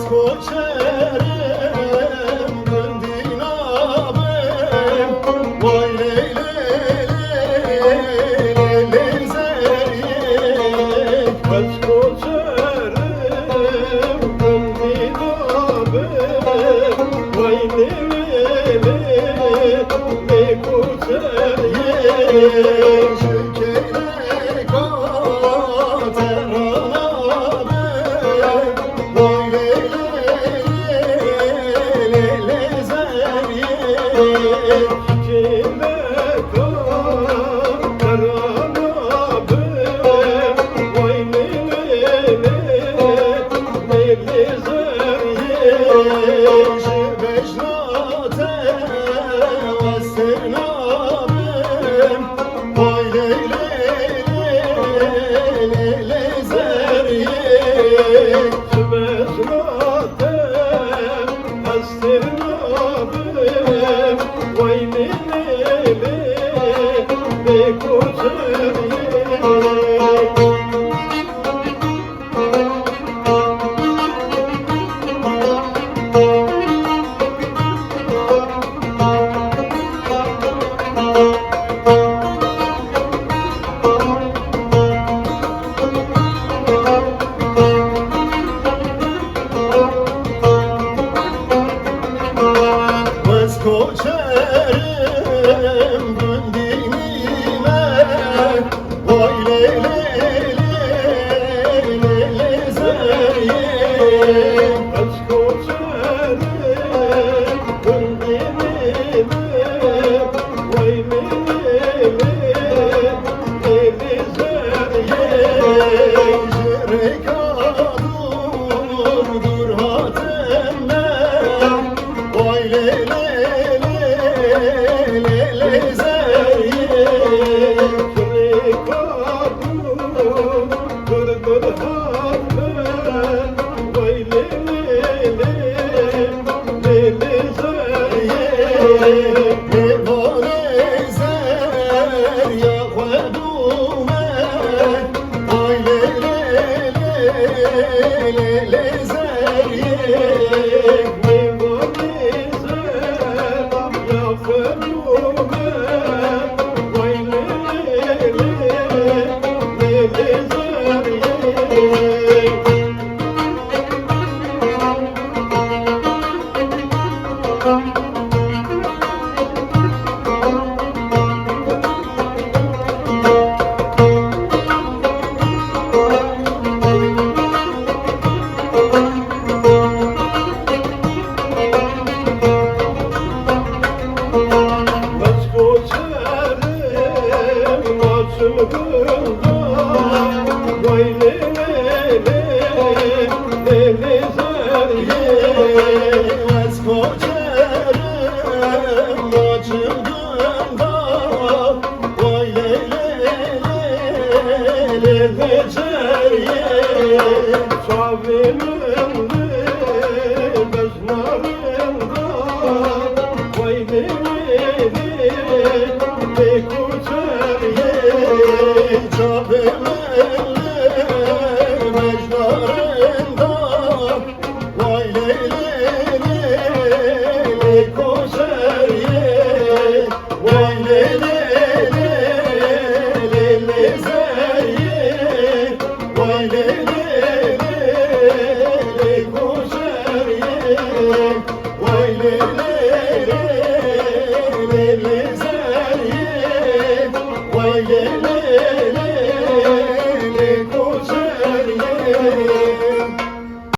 koçerim döndün abim. Vay leyle leyle zeryek. Kaç koçerim döndün abim. Vay lele ne koçerim. Şükele kater anabim. Vay leyle leyle zeryek. Kime kadar anabim. Vay lele ne zeryek. Beşnate vasırnabim. Vay leyle leyle zeryek. Sübezlate astirnabim. Vay lele ne koçerim. Vaz koçerim döndüğüme. Vay leyle leyle zeryek. Kaç koçerim döndüğüme. Vay lele ne zeryek. Rekadur dur hatemle. Vay leyle leyle zeryek. Devane zer ya khudume. Vay leyle leyle zeryek. Vaz koçerim açıldığında. Vay leyle leyle zeryek. Savinim